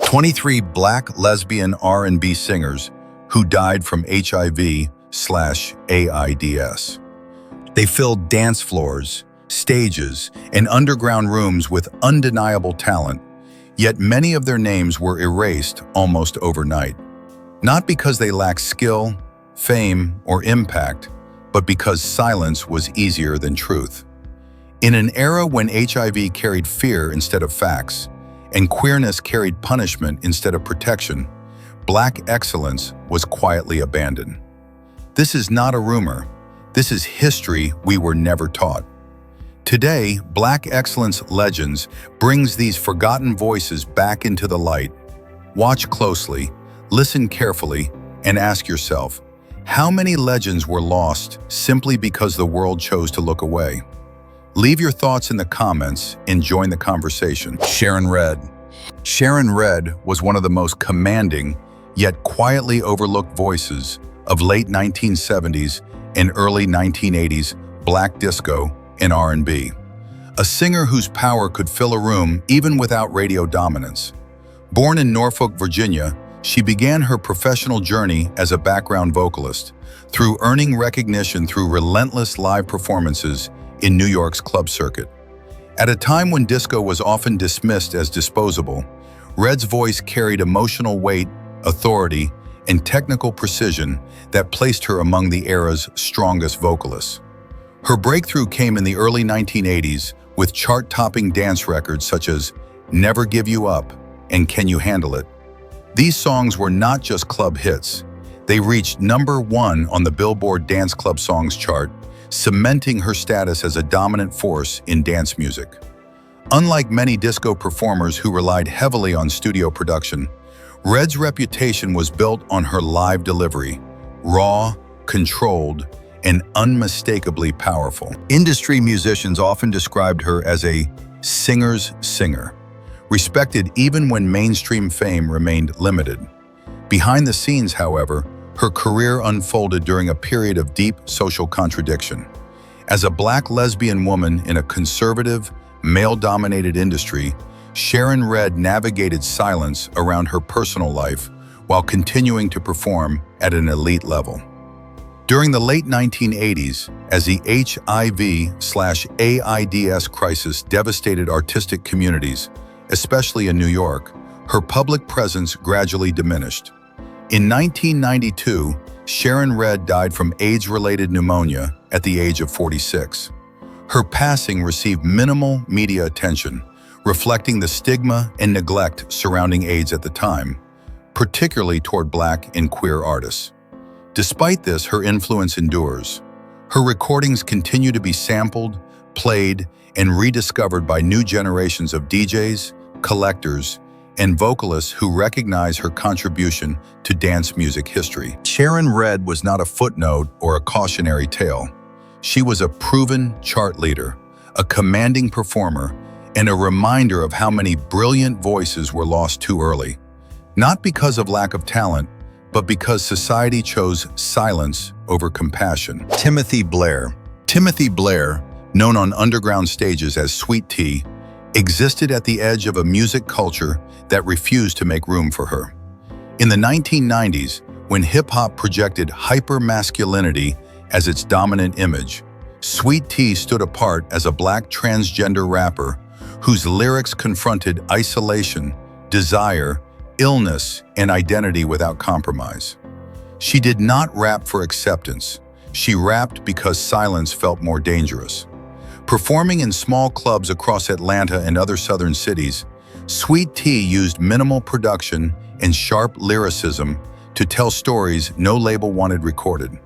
23 Black lesbian R&B singers who died from HIV/AIDS. They filled dance floors, stages, and underground rooms with undeniable talent, yet many of their names were erased almost overnight. Not because they lacked skill, fame, or impact, but because silence was easier than truth. In an era when HIV carried fear instead of facts, and queerness carried punishment instead of protection, Black excellence was quietly abandoned. This is not a rumor. This is history we were never taught. Today, Black Excellence Legends brings these forgotten voices back into the light. Watch closely, listen carefully, and ask yourself, how many legends were lost simply because the world chose to look away? Leave your thoughts in the comments and join the conversation. Sharon Redd. Sharon Redd was one of the most commanding, yet quietly overlooked voices of late 1970s and early 1980s Black disco and R&B. A singer whose power could fill a room even without radio dominance. Born in Norfolk, Virginia, she began her professional journey as a background vocalist, through earning recognition through relentless live performances in New York's club circuit. At a time when disco was often dismissed as disposable, Redd's voice carried emotional weight, authority, and technical precision that placed her among the era's strongest vocalists. Her breakthrough came in the early 1980s with chart-topping dance records such as Never Give You Up and Can You Handle It. These songs were not just club hits. They reached #1 on the Billboard Dance Club Songs chart, cementing her status as a dominant force in dance music. Unlike many disco performers who relied heavily on studio production, Redd's reputation was built on her live delivery, raw, controlled, and unmistakably powerful. Industry musicians often described her as a singer's singer, respected even when mainstream fame remained limited. Behind the scenes, however, her career unfolded during a period of deep social contradiction. As a Black lesbian woman in a conservative, male-dominated industry, Sharon Redd navigated silence around her personal life while continuing to perform at an elite level. During the late 1980s, as the HIV/AIDS crisis devastated artistic communities, especially in New York, her public presence gradually diminished. In 1992, Sharon Redd died from AIDS-related pneumonia at the age of 46. Her passing received minimal media attention, reflecting the stigma and neglect surrounding AIDS at the time, particularly toward Black and queer artists. Despite this, her influence endures. Her recordings continue to be sampled, played, and rediscovered by new generations of DJs, collectors, and vocalists who recognize her contribution to dance music history. Sharon Redd was not a footnote or a cautionary tale. She was a proven chart leader, a commanding performer, and a reminder of how many brilliant voices were lost too early. Not because of lack of talent, but because society chose silence over compassion. Blair. Timothy Blair, known on underground stages as Sweet Tea, existed at the edge of a music culture that refused to make room for her. In the 1990s, when hip-hop projected hyper-masculinity as its dominant image, Sweet Tea stood apart as a Black transgender rapper whose lyrics confronted isolation, desire, illness, and identity without compromise. She did not rap for acceptance. She rapped because silence felt more dangerous. Performing in small clubs across Atlanta and other southern cities, Sweet Tea used minimal production and sharp lyricism to tell stories no label wanted recorded.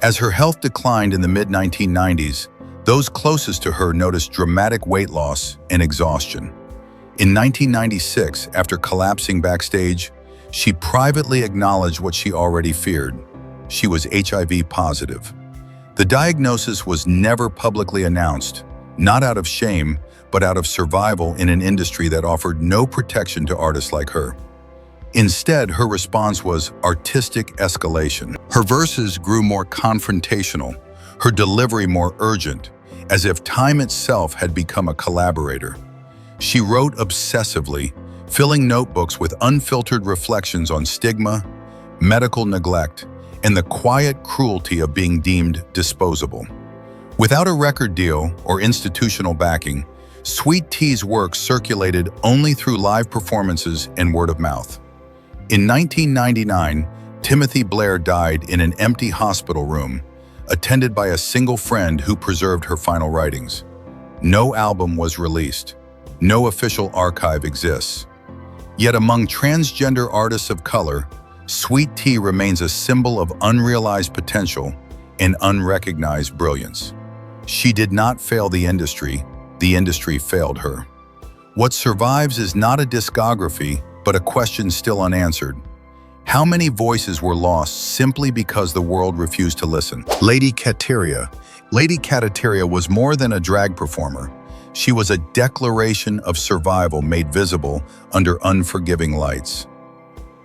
As her health declined in the mid-1990s, those closest to her noticed dramatic weight loss and exhaustion. In 1996, after collapsing backstage, she privately acknowledged what she already feared. She was HIV positive. The diagnosis was never publicly announced, not out of shame, but out of survival in an industry that offered no protection to artists like her. Instead, her response was artistic escalation. Her verses grew more confrontational, her delivery more urgent, as if time itself had become a collaborator. She wrote obsessively, filling notebooks with unfiltered reflections on stigma, medical neglect, and the quiet cruelty of being deemed disposable. Without a record deal or institutional backing, Sweet T's work circulated only through live performances and word of mouth. In 1999, Timothy Blair died in an empty hospital room, attended by a single friend who preserved her final writings. No album was released. No official archive exists. Yet among transgender artists of color, Sweet T remains a symbol of unrealized potential and unrecognized brilliance. She did not fail the industry failed her. What survives is not a discography, but a question still unanswered. How many voices were lost simply because the world refused to listen? Lady Cateria. Lady Cateria was more than a drag performer. She was a declaration of survival made visible under unforgiving lights.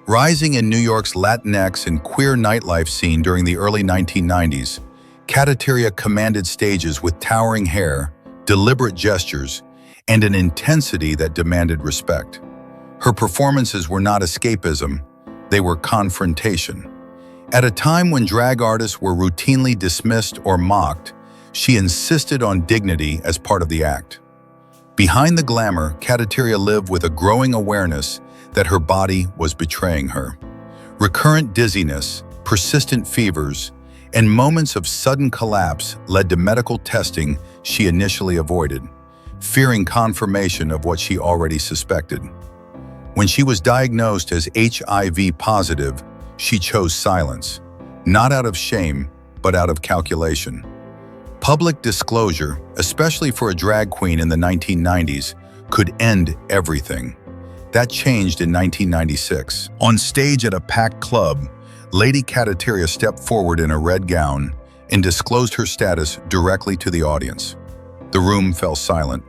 Rising in New York's Latinx and queer nightlife scene during the early 1990s, Cateria commanded stages with towering hair, deliberate gestures, and an intensity that demanded respect. Her performances were not escapism, they were confrontation. At a time when drag artists were routinely dismissed or mocked, she insisted on dignity as part of the act. Behind the glamour, Cateria lived with a growing awareness that her body was betraying her. Recurrent dizziness, persistent fevers, and moments of sudden collapse led to medical testing she initially avoided, fearing confirmation of what she already suspected. When she was diagnosed as HIV positive, she chose silence, not out of shame, but out of calculation. Public disclosure, especially for a drag queen in the 1990s, could end everything. That changed in 1996. On stage at a packed club, Lady Cateria stepped forward in a red gown and disclosed her status directly to the audience. The room fell silent.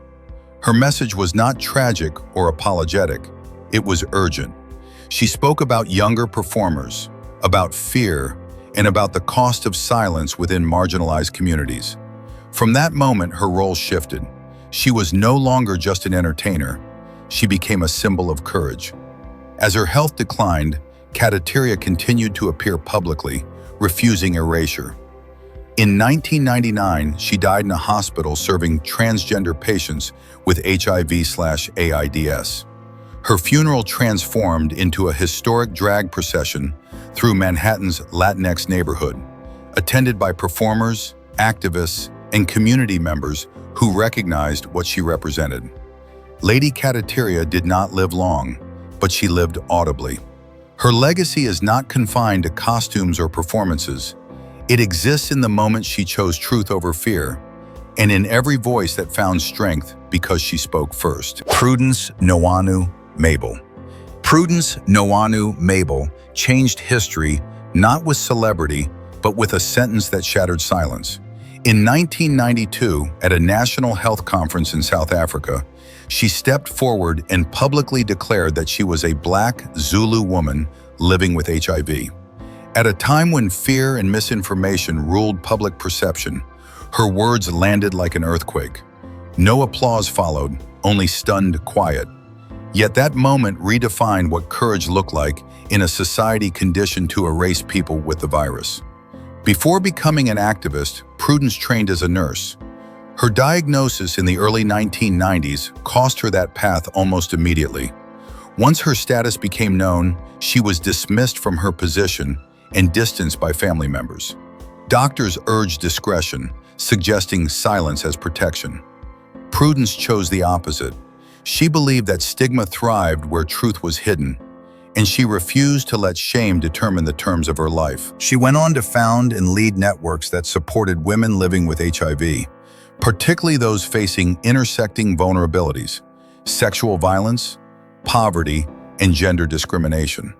Her message was not tragic or apologetic. It was urgent. She spoke about younger performers, about fear, and about the cost of silence within marginalized communities. From that moment, her role shifted. She was no longer just an entertainer. She became a symbol of courage. As her health declined, Cateria continued to appear publicly, refusing erasure. In 1999, she died in a hospital serving transgender patients with HIV/AIDS. Her funeral transformed into a historic drag procession through Manhattan's Latinx neighborhood, attended by performers, activists, and community members who recognized what she represented. Lady Cateria did not live long, but she lived audibly. Her legacy is not confined to costumes or performances. It exists in the moment she chose truth over fear, and in every voice that found strength because she spoke first. Prudence, Noanu, Mabel. Prudence, Noanu, Mabel changed history not with celebrity, but with a sentence that shattered silence. In 1992, at a national health conference in South Africa, she stepped forward and publicly declared that she was a Black Zulu woman living with HIV. At a time when fear and misinformation ruled public perception, her words landed like an earthquake. No applause followed, only stunned quiet. Yet that moment redefined what courage looked like in a society conditioned to erase people with the virus. Before becoming an activist, Prudence trained as a nurse. Her diagnosis in the early 1990s cost her that path almost immediately. Once her status became known, she was dismissed from her position and distanced by family members. Doctors urged discretion, suggesting silence as protection. Prudence chose the opposite. She believed that stigma thrived where truth was hidden, and she refused to let shame determine the terms of her life. She went on to found and lead networks that supported women living with HIV, particularly those facing intersecting vulnerabilities, sexual violence, poverty, and gender discrimination.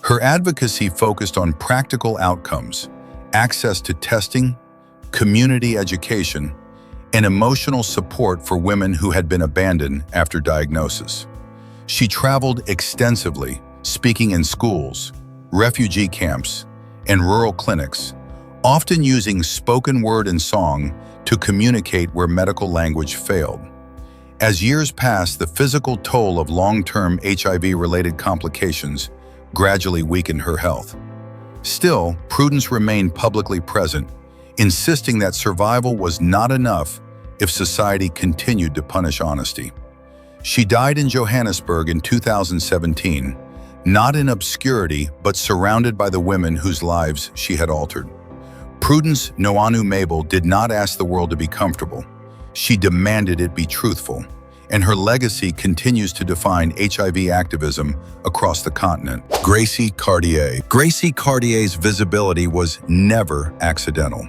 Her advocacy focused on practical outcomes, access to testing, community education, and emotional support for women who had been abandoned after diagnosis. She traveled extensively, speaking in schools, refugee camps, and rural clinics, often using spoken word and song to communicate where medical language failed. As years passed, the physical toll of long-term HIV-related complications gradually weakened her health. Still, Prudence remained publicly present, insisting that survival was not enough if society continued to punish honesty. She died in Johannesburg in 2017, not in obscurity, but surrounded by the women whose lives she had altered. Prudence Noanu Mabel did not ask the world to be comfortable. She demanded it be truthful, and her legacy continues to define HIV activism across the continent. Gracie Cardier. Gracie Cardier's visibility was never accidental.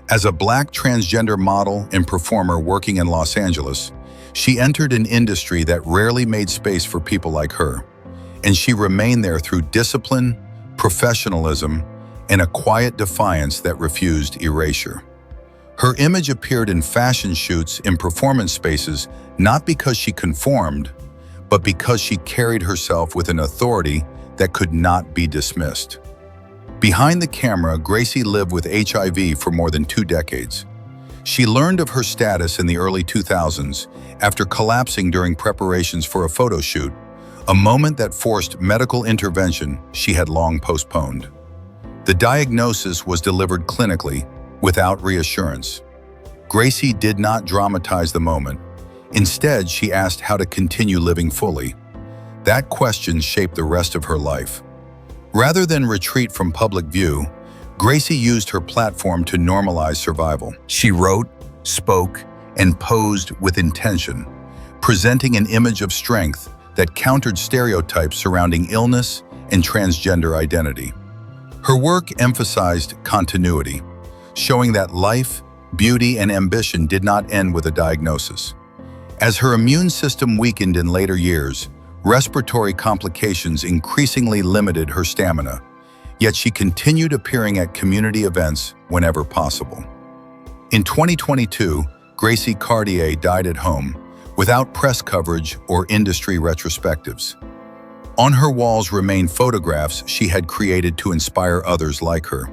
As a Black transgender model and performer working in Los Angeles, she entered an industry that rarely made space for people like her, and she remained there through discipline, professionalism, and a quiet defiance that refused erasure. Her image appeared in fashion shoots in performance spaces not because she conformed, but because she carried herself with an authority that could not be dismissed. Behind the camera, Gracie lived with HIV for more than 2 decades. She learned of her status in the early 2000s after collapsing during preparations for a photo shoot, a moment that forced medical intervention she had long postponed. The diagnosis was delivered clinically, without reassurance. Gracie did not dramatize the moment. Instead, she asked how to continue living fully. That question shaped the rest of her life. Rather than retreat from public view, Gracie used her platform to normalize survival. She wrote, spoke, and posed with intention, presenting an image of strength that countered stereotypes surrounding illness and transgender identity. Her work emphasized continuity, showing that life, beauty, and ambition did not end with a diagnosis. As her immune system weakened in later years, respiratory complications increasingly limited her stamina, yet she continued appearing at community events whenever possible. In 2022, Gracie Cardier died at home, without press coverage or industry retrospectives. On her walls remain photographs she had created to inspire others like her,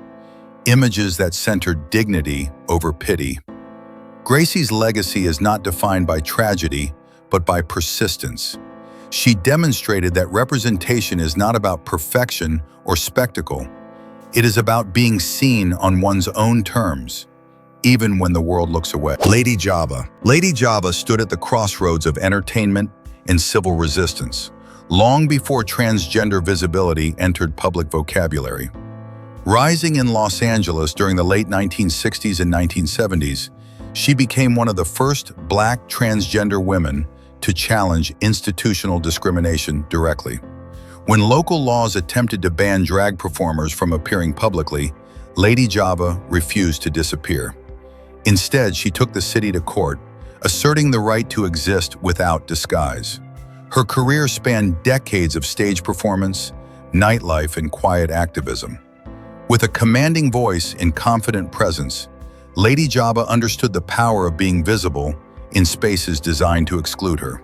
images that centered dignity over pity. Gracie's legacy is not defined by tragedy, but by persistence. She demonstrated that representation is not about perfection or spectacle. It is about being seen on one's own terms, even when the world looks away. Lady Java. Lady Java stood at the crossroads of entertainment and civil resistance, long before transgender visibility entered public vocabulary. Rising in Los Angeles during the late 1960s and 1970s, she became one of the first Black transgender women to challenge institutional discrimination directly. When local laws attempted to ban drag performers from appearing publicly, Lady Java refused to disappear. Instead, she took the city to court, asserting the right to exist without disguise. Her career spanned decades of stage performance, nightlife, and quiet activism. With a commanding voice and confident presence, Lady Java understood the power of being visible in spaces designed to exclude her.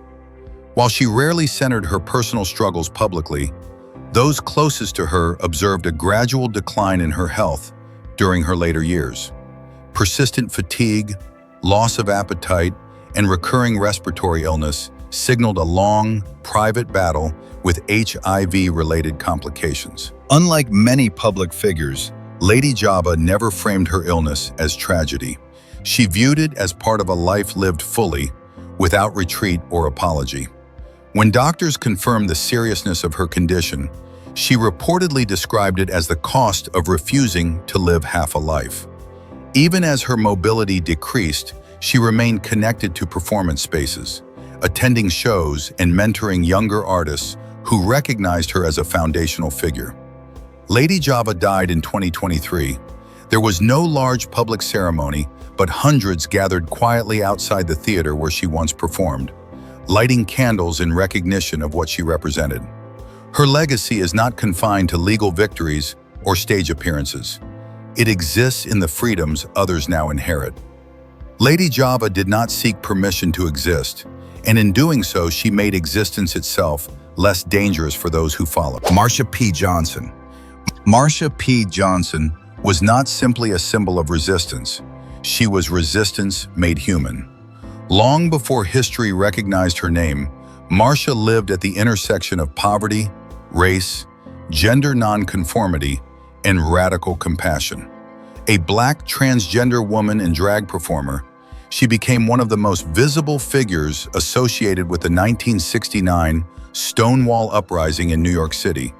While she rarely centered her personal struggles publicly, those closest to her observed a gradual decline in her health during her later years. Persistent fatigue, loss of appetite, and recurring respiratory illness signaled a long, private battle with HIV-related complications. Unlike many public figures, Lady Java never framed her illness as tragedy. She viewed it as part of a life lived fully, without retreat or apology. When doctors confirmed the seriousness of her condition, she reportedly described it as the cost of refusing to live half a life. Even as her mobility decreased, she remained connected to performance spaces, attending shows and mentoring younger artists who recognized her as a foundational figure. Lady Java died in 2023. There was no large public ceremony, but hundreds gathered quietly outside the theater where she once performed, lighting candles in recognition of what she represented. Her legacy is not confined to legal victories or stage appearances. It exists in the freedoms others now inherit. Lady Java did not seek permission to exist, and in doing so, she made existence itself less dangerous for those who follow. Marsha P. Johnson. Marsha P. Johnson was not simply a symbol of resistance. She was resistance made human. Long before history recognized her name, Marsha lived at the intersection of poverty, race, gender nonconformity, and radical compassion. A Black transgender woman and drag performer, she became one of the most visible figures associated with the 1969 Stonewall Uprising in New York City,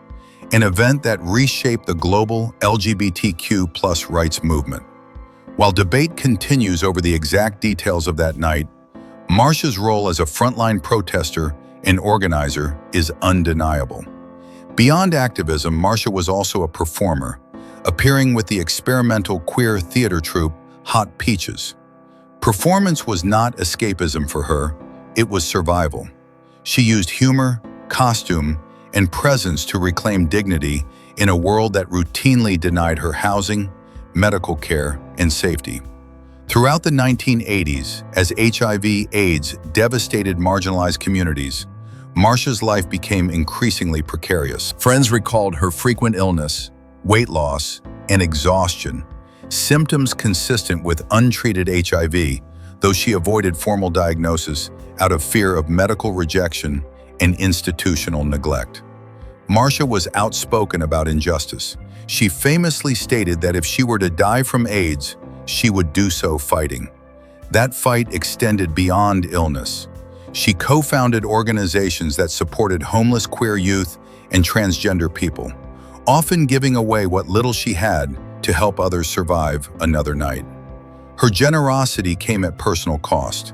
an event that reshaped the global LGBTQ+ rights movement. While debate continues over the exact details of that night, Marsha's role as a frontline protester and organizer is undeniable. Beyond activism, Marsha was also a performer, appearing with the experimental queer theater troupe Hot Peaches. Performance was not escapism for her, it was survival. She used humor, costume, and presence to reclaim dignity in a world that routinely denied her housing, medical care, and safety. Throughout the 1980s, as HIV/AIDS devastated marginalized communities, Marsha's life became increasingly precarious. Friends recalled her frequent illness, weight loss, and exhaustion, symptoms consistent with untreated HIV, though she avoided formal diagnosis out of fear of medical rejection and institutional neglect. Marsha was outspoken about injustice. She famously stated that if she were to die from AIDS, she would do so fighting. That fight extended beyond illness. She co-founded organizations that supported homeless queer youth and transgender people, often giving away what little she had to help others survive another night. Her generosity came at personal cost.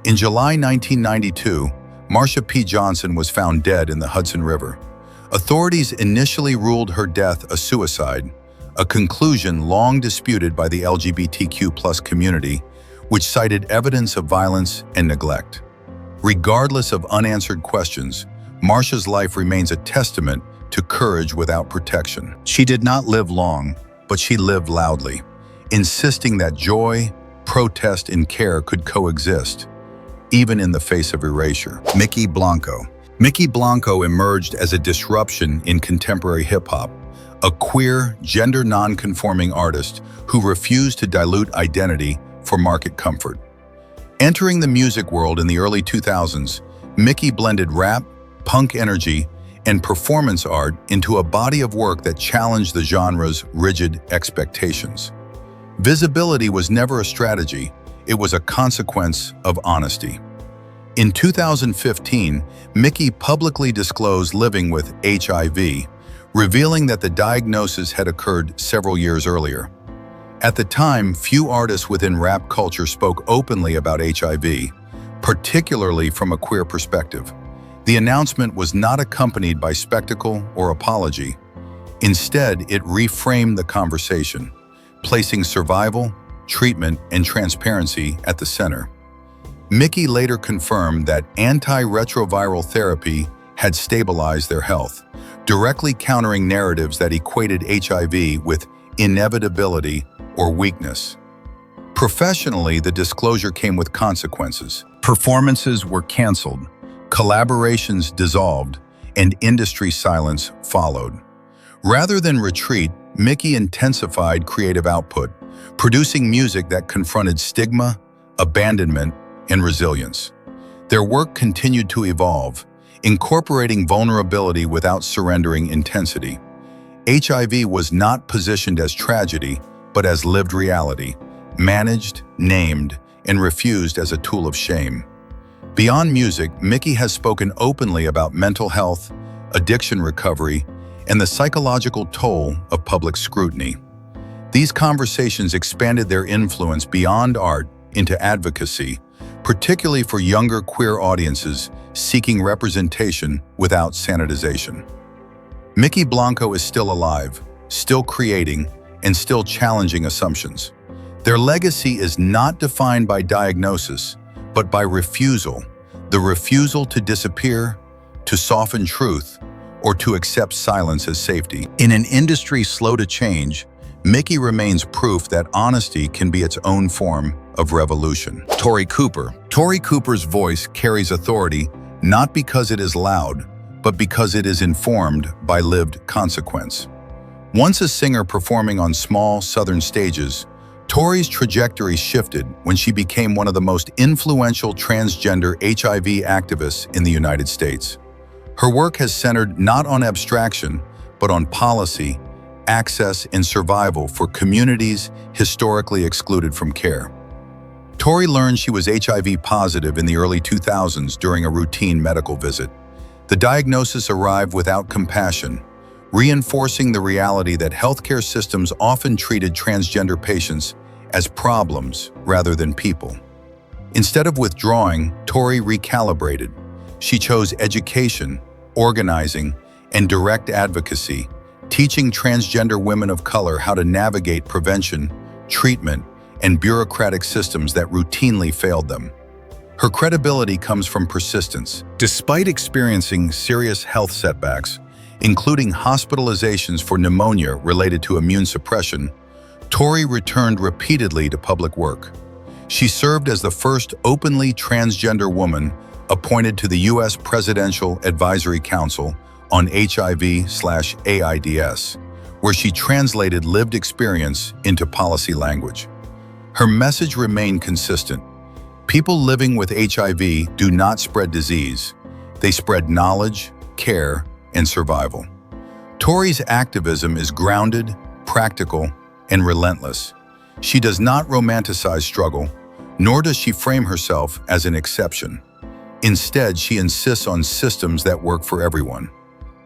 In July 1992, Marsha P. Johnson was found dead in the Hudson River. Authorities initially ruled her death a suicide, a conclusion long disputed by the LGBTQ+ community, which cited evidence of violence and neglect. Regardless of unanswered questions, Marsha's life remains a testament to courage without protection. She did not live long, but she lived loudly, insisting that joy, protest, and care could coexist, even in the face of erasure. Mickey Blanco emerged as a disruption in contemporary hip-hop, a queer, gender non-conforming artist who refused to dilute identity for market comfort. Entering the music world in the early 2000s, Mickey blended rap, punk energy, and performance art into a body of work that challenged the genre's rigid expectations. Visibility was never a strategy, it was a consequence of honesty. In 2015, Mickey publicly disclosed living with HIV, revealing that the diagnosis had occurred several years earlier. At the time, few artists within rap culture spoke openly about HIV, particularly from a queer perspective. The announcement was not accompanied by spectacle or apology. Instead, it reframed the conversation, placing survival, treatment, and transparency at the center. Mickey later confirmed that antiretroviral therapy had stabilized their health, directly countering narratives that equated HIV with inevitability or weakness. Professionally, the disclosure came with consequences. Performances were canceled, collaborations dissolved, and industry silence followed. Rather than retreat, Mickey intensified creative output, producing music that confronted stigma, abandonment, and resilience. Their work continued to evolve, incorporating vulnerability without surrendering intensity. HIV was not positioned as tragedy, but as lived reality, managed, named, and refused as a tool of shame. Beyond music, Mickey has spoken openly about mental health, addiction recovery, and the psychological toll of public scrutiny. These conversations expanded their influence beyond art into advocacy, particularly for younger queer audiences seeking representation without sanitization. Mickey Blanco is still alive, still creating, and still challenging assumptions. Their legacy is not defined by diagnosis, but by refusal, the refusal to disappear, to soften truth, or to accept silence as safety. In an industry slow to change, Mickey remains proof that honesty can be its own form of revolution. Tory Cooper. Tory Cooper's voice carries authority not because it is loud, but because it is informed by lived consequence. Once a singer performing on small southern stages, Tory's trajectory shifted when she became one of the most influential transgender HIV activists in the United States. Her work has centered not on abstraction, but on policy, access, and survival for communities historically excluded from care. Tory learned she was HIV positive in the early 2000s during a routine medical visit. The diagnosis arrived without compassion, reinforcing the reality that healthcare systems often treated transgender patients as problems rather than people. Instead of withdrawing, Tory recalibrated. She chose education, organizing, and direct advocacy, teaching transgender women of color how to navigate prevention, treatment, and bureaucratic systems that routinely failed them. Her credibility comes from persistence. Despite experiencing serious health setbacks, including hospitalizations for pneumonia related to immune suppression, Tory returned repeatedly to public work. She served as the first openly transgender woman appointed to the U.S. Presidential Advisory Council on HIV/AIDS, where she translated lived experience into policy language. Her message remained consistent. People living with HIV do not spread disease. They spread knowledge, care, and survival. Tory's activism is grounded, practical, and relentless. She does not romanticize struggle, nor does she frame herself as an exception. Instead, she insists on systems that work for everyone.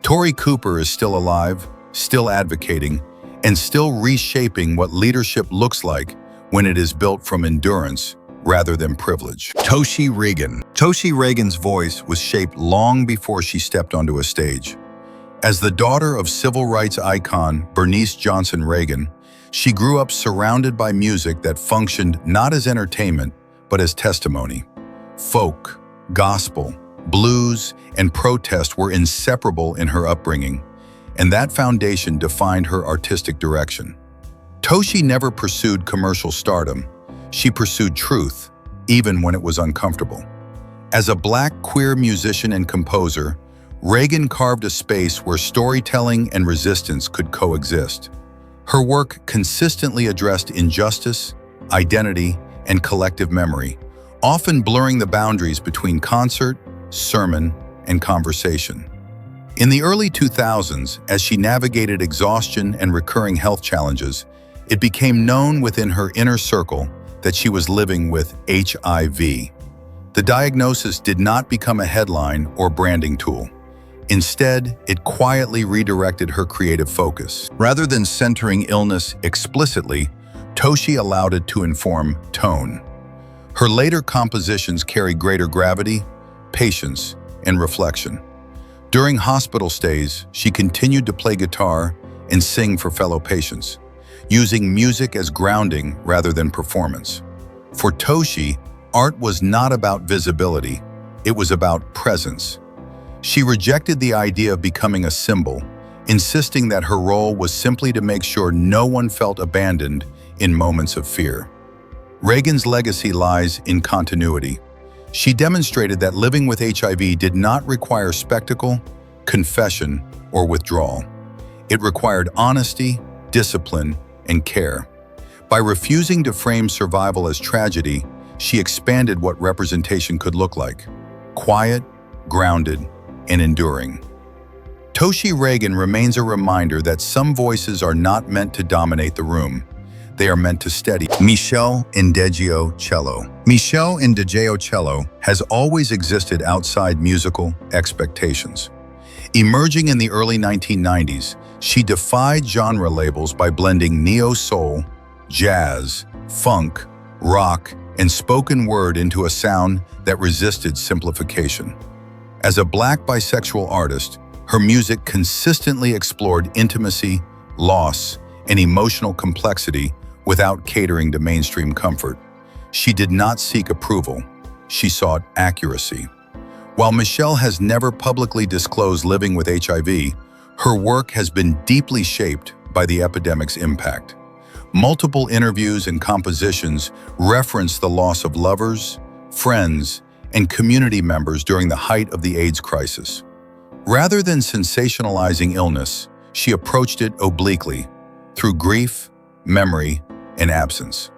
Tory Cooper is still alive, still advocating, and still reshaping what leadership looks like when it is built from endurance rather than privilege. Toshi Reagan. Toshi Reagan's voice was shaped long before she stepped onto a stage. As the daughter of civil rights icon Bernice Johnson Reagan, she grew up surrounded by music that functioned not as entertainment, but as testimony. Folk, gospel, blues, and protest were inseparable in her upbringing, and that foundation defined her artistic direction. Toshi never pursued commercial stardom. She pursued truth, even when it was uncomfortable. As a Black queer musician and composer, Reagan carved a space where storytelling and resistance could coexist. Her work consistently addressed injustice, identity, and collective memory, often blurring the boundaries between concert, sermon, and conversation. In the early 2000s, as she navigated exhaustion and recurring health challenges, it became known within her inner circle that she was living with HIV. The diagnosis did not become a headline or branding tool. Instead, it quietly redirected her creative focus. Rather than centering illness explicitly, Toshi allowed it to inform tone. Her later compositions carry greater gravity, patience, and reflection. During hospital stays, she continued to play guitar and sing for fellow patients, using music as grounding rather than performance. For Toshi, art was not about visibility, it was about presence. She rejected the idea of becoming a symbol, insisting that her role was simply to make sure no one felt abandoned in moments of fear. Reagan's legacy lies in continuity. She demonstrated that living with HIV did not require spectacle, confession, or withdrawal. It required honesty, discipline, and care. By refusing to frame survival as tragedy, she expanded what representation could look like: quiet, grounded, and enduring. Toshi Reagan remains a reminder that some voices are not meant to dominate the room. They are meant to steady. Michelle Indegio Cello. Michelle Indegio Cello has always existed outside musical expectations. Emerging in the early 1990s, she defied genre labels by blending neo-soul, jazz, funk, rock, and spoken word into a sound that resisted simplification. As a Black bisexual artist, her music consistently explored intimacy, loss, and emotional complexity without catering to mainstream comfort. She did not seek approval, she sought accuracy. While Michelle has never publicly disclosed living with HIV, her work has been deeply shaped by the epidemic's impact. Multiple interviews and compositions reference the loss of lovers, friends, and community members during the height of the AIDS crisis. Rather than sensationalizing illness, she approached it obliquely, through grief, memory, and absence.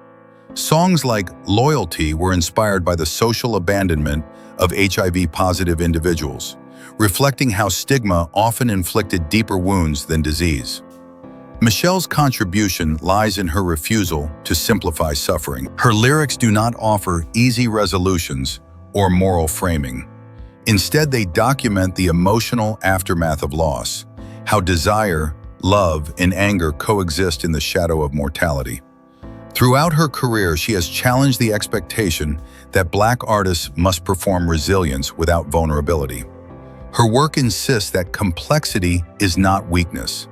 Songs like Loyalty were inspired by the social abandonment of HIV-positive individuals, reflecting how stigma often inflicted deeper wounds than disease. Michelle's contribution lies in her refusal to simplify suffering. Her lyrics do not offer easy resolutions or moral framing. Instead, they document the emotional aftermath of loss, how desire, love, and anger coexist in the shadow of mortality. Throughout her career, she has challenged the expectation that Black artists must perform resilience without vulnerability. Her work insists that complexity is not weakness.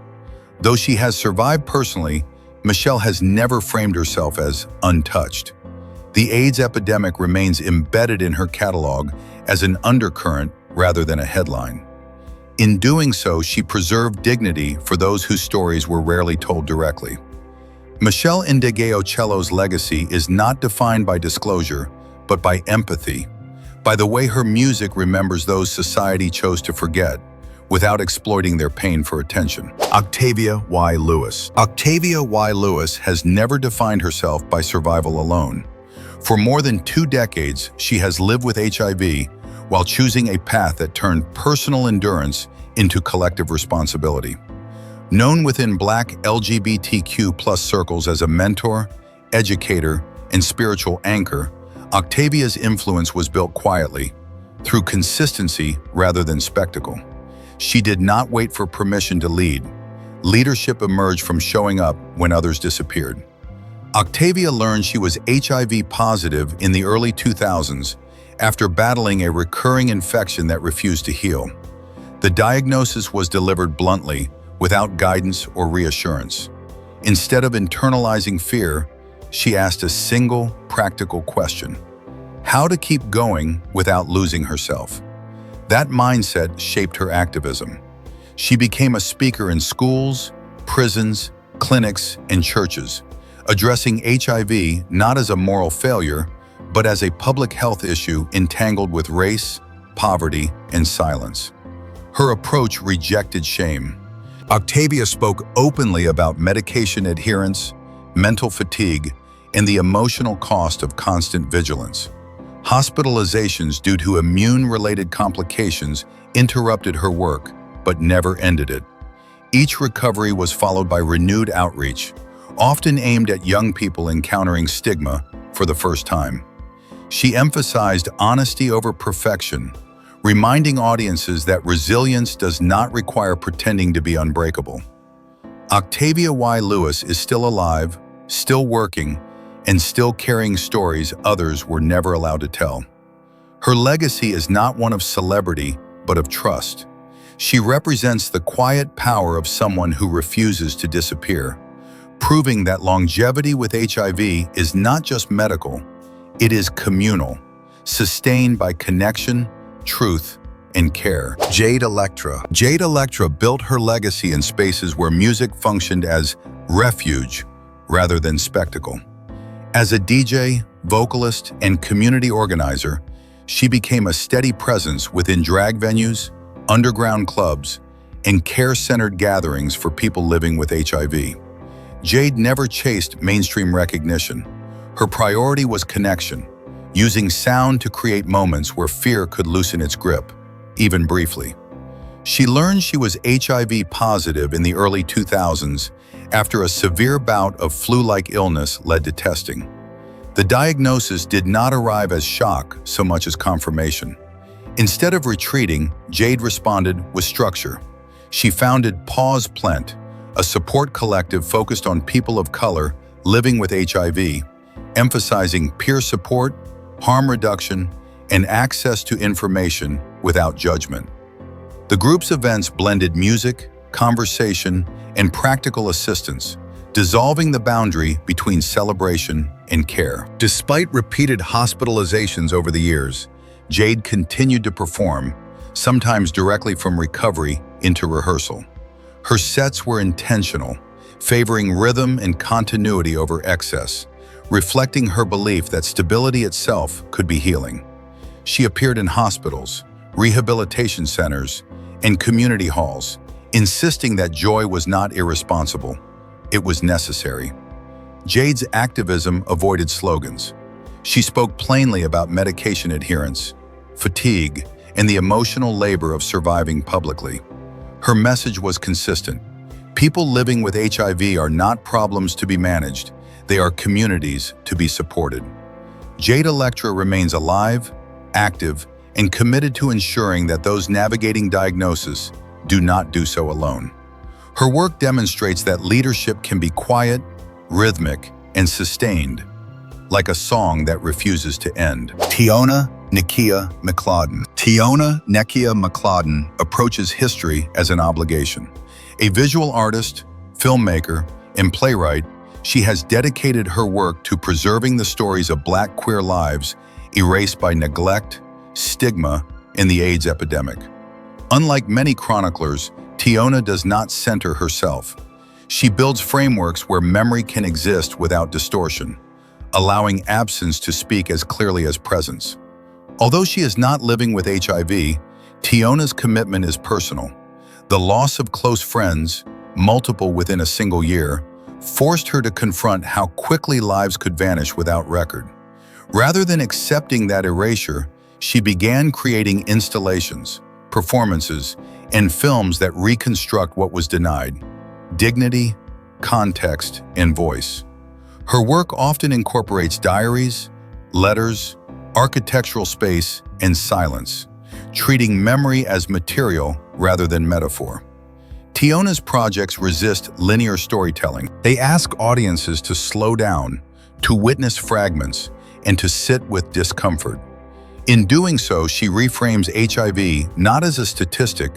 Though she has survived personally, Michelle has never framed herself as untouched. The AIDS epidemic remains embedded in her catalog as an undercurrent rather than a headline. In doing so, she preserved dignity for those whose stories were rarely told directly. Michelle Cello's legacy is not defined by disclosure, but by empathy, by the way her music remembers those society chose to forget, without exploiting their pain for attention. Octavia Y. Lewis. Octavia Y. Lewis has never defined herself by survival alone. For more than 2 decades, she has lived with HIV while choosing a path that turned personal endurance into collective responsibility. Known within Black LGBTQ+ circles as a mentor, educator, and spiritual anchor, Octavia's influence was built quietly, through consistency rather than spectacle. She did not wait for permission to lead. Leadership emerged from showing up when others disappeared. Octavia learned she was HIV positive in the early 2000s after battling a recurring infection that refused to heal. The diagnosis was delivered bluntly, without guidance or reassurance. Instead of internalizing fear, she asked a single, practical question: how to keep going without losing herself. That mindset shaped her activism. She became a speaker in schools, prisons, clinics, and churches, addressing HIV not as a moral failure, but as a public health issue entangled with race, poverty, and silence. Her approach rejected shame. Octavia spoke openly about medication adherence, mental fatigue, and the emotional cost of constant vigilance. Hospitalizations due to immune-related complications interrupted her work, but never ended it. Each recovery was followed by renewed outreach, often aimed at young people encountering stigma for the first time. She emphasized honesty over perfection, reminding audiences that resilience does not require pretending to be unbreakable. Octavia Y. Lewis is still alive, still working, and still carrying stories others were never allowed to tell. Her legacy is not one of celebrity, but of trust. She represents the quiet power of someone who refuses to disappear, proving that longevity with HIV is not just medical, it is communal, sustained by connection, truth, and care. Jade Electra. Jade Electra built her legacy in spaces where music functioned as refuge rather than spectacle. As a DJ, vocalist, and community organizer, she became a steady presence within drag venues, underground clubs, and care-centered gatherings for people living with HIV. Jade never chased mainstream recognition. Her priority was connection, using sound to create moments where fear could loosen its grip, even briefly. She learned she was HIV positive in the early 2000s after a severe bout of flu-like illness led to testing. The diagnosis did not arrive as shock so much as confirmation. Instead of retreating, Jade responded with structure. She founded Pause Plent, a support collective focused on people of color living with HIV, emphasizing peer support, harm reduction, and access to information without judgment. The group's events blended music, conversation, and practical assistance, dissolving the boundary between celebration and care. Despite repeated hospitalizations over the years, Jade continued to perform, sometimes directly from recovery into rehearsal. Her sets were intentional, favoring rhythm and continuity over excess, reflecting her belief that stability itself could be healing. She appeared in hospitals, rehabilitation centers, and community halls, insisting that joy was not irresponsible, it was necessary. Jade's activism avoided slogans. She spoke plainly about medication adherence, fatigue, and the emotional labor of surviving publicly. Her message was consistent. People living with HIV are not problems to be managed, they are communities to be supported. Jade Electra remains alive, active, and committed to ensuring that those navigating diagnosis do not do so alone. Her work demonstrates that leadership can be quiet, rhythmic, and sustained, like a song that refuses to end. Tiona Nikia Mladen. Tiona Nikia Mladen approaches history as an obligation. A visual artist, filmmaker, and playwright, she has dedicated her work to preserving the stories of Black queer lives erased by neglect, stigma, and the AIDS epidemic. Unlike many chroniclers, Tiona does not center herself. She builds frameworks where memory can exist without distortion, allowing absence to speak as clearly as presence. Although she is not living with HIV, Tiona's commitment is personal. The loss of close friends, multiple within a single year, forced her to confront how quickly lives could vanish without record. Rather than accepting that erasure, she began creating installations, performances, and films that reconstruct what was denied: dignity, context, and voice. Her work often incorporates diaries, letters, architectural space, and silence, treating memory as material rather than metaphor. Tiona's projects resist linear storytelling. They ask audiences to slow down, to witness fragments, and to sit with discomfort. In doing so, she reframes HIV not as a statistic,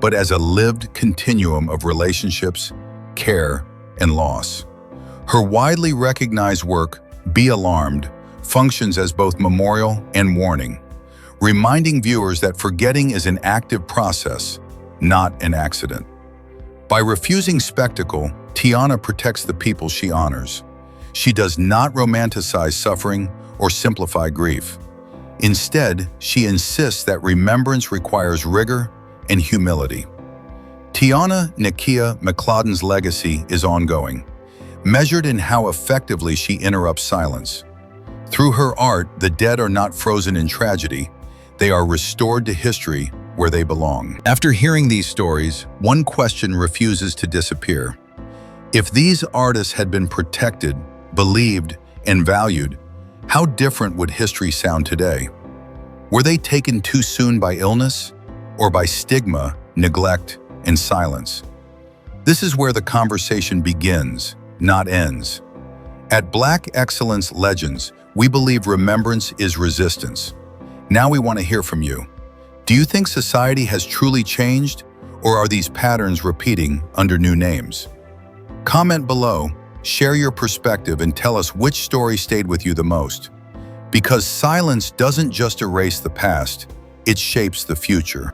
but as a lived continuum of relationships, care, and loss. Her widely recognized work, Be Alarmed, functions as both memorial and warning, reminding viewers that forgetting is an active process, not an accident. By refusing spectacle, Tiona protects the people she honors. She does not romanticize suffering or simplify grief. Instead, she insists that remembrance requires rigor and humility. Tiona Nikia Mladen's legacy is ongoing, measured in how effectively she interrupts silence. Through her art, the dead are not frozen in tragedy, they are restored to history where they belong. After hearing these stories, one question refuses to disappear. If these artists had been protected, believed, and valued, how different would history sound today? Were they taken too soon by illness, or by stigma, neglect, and silence? This is where the conversation begins, not ends. At BlackExcellenceLegends, we believe remembrance is resistance. Now we want to hear from you. Do you think society has truly changed, or are these patterns repeating under new names? Comment below, share your perspective, and tell us which story stayed with you the most. Because silence doesn't just erase the past, it shapes the future.